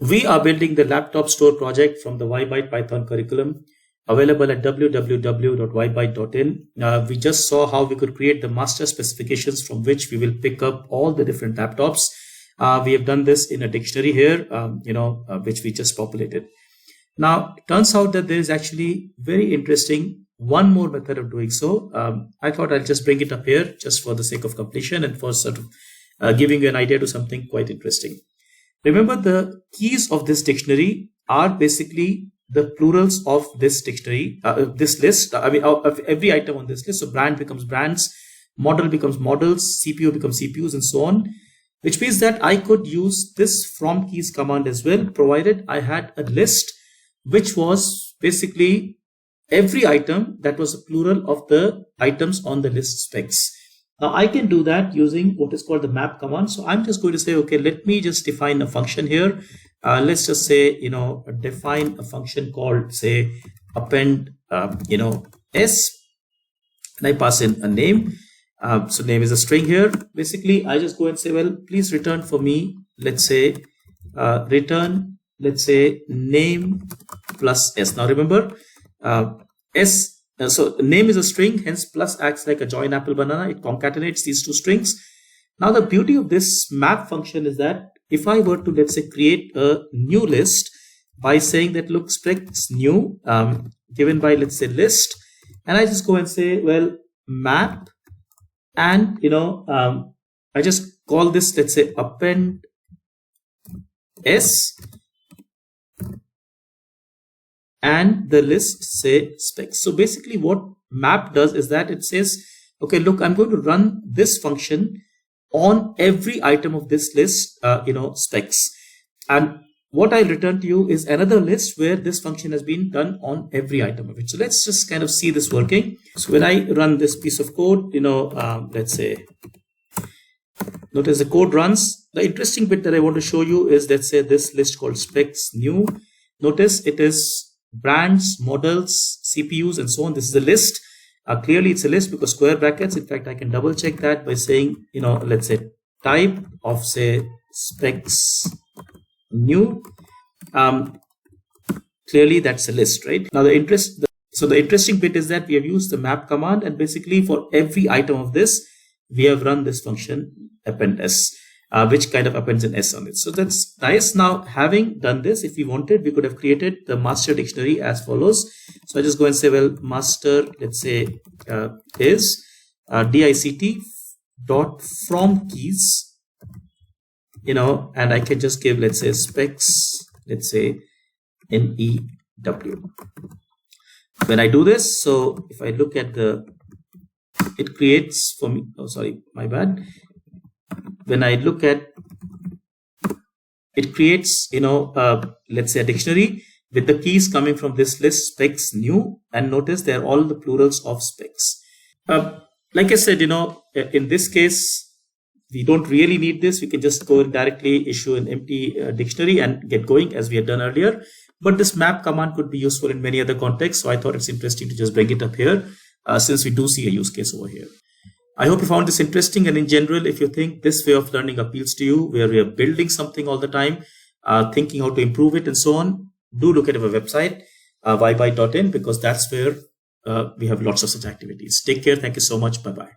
We are building the laptop store project from the YByte Python curriculum available at www.ybyte.in. We just saw how we could create the master specifications from which we will pick up all the different laptops. We have done this in a dictionary here, which we just populated. Now, it turns out that there is actually very interesting one more method of doing so. I thought I'll just bring it up here just for the sake of completion and for sort of giving you an idea to something quite interesting. Remember, the keys of this dictionary are basically the plurals of this dictionary, this list. Of every item on this list. So brand becomes brands, model becomes models, CPU becomes CPUs, and so on. Which means that I could use this fromkeys command as well, provided I had a list which was basically every item that was a plural of the items on the list specs. Now I can do that using what is called the map command. So I'm just going to say, okay, let me just define a function here. Let's just say, define a function called, say, append, s, and I pass in a name. So name is a string here. Basically, I just go and say, well, please return for me, let's say, return, let's say, name plus s. Now remember, so name is a string, hence plus acts like a join apple banana. It concatenates these two strings. Now the beauty of this map function is that if I were to, let's say, create a new list by saying that look, specs new, given by, let's say, list, and I just go and say, well, map, and I just call this, let's say, append s, and the list say specs. So basically what map does is that it says, okay, look, I'm going to run this function on every item of this list, specs. And what I'll return to you is another list where this function has been done on every item of it. So let's just kind of see this working. So when I run this piece of code, let's say, notice the code runs. The interesting bit that I want to show you is, let's say, this list called specs new. Notice it is brands, models, CPUs, and so on. This is a list. Clearly it's a list because square brackets. In fact, I can double check that by saying, let's say type of, say, specs new. Clearly that's a list, right? Now the interesting bit is that we have used the map command, and basically for every item of this, we have run this function append s, which kind of appends an s on it. So that's nice. Now, having done this, if we wanted, we could have created the master dictionary as follows. So I just go and say, well, master, let's say, is dict dot fromkeys, and I can just give, let's say, specs, let's say, new. When I do this, so if I look at it creates for me, oh, sorry, my bad. When I look at it, creates, let's say, a dictionary with the keys coming from this list, specs new, and notice they're all the plurals of specs. Like I said, in this case, we don't really need this. We can just go and directly issue an empty dictionary and get going as we had done earlier. But this map command could be useful in many other contexts. So I thought it's interesting to just bring it up here since we do see a use case over here. I hope you found this interesting, and in general, if you think this way of learning appeals to you, where we are building something all the time, thinking how to improve it and so on, do look at our website, ybyte.in, because that's where we have lots of such activities. Take care. Thank you so much. Bye-bye.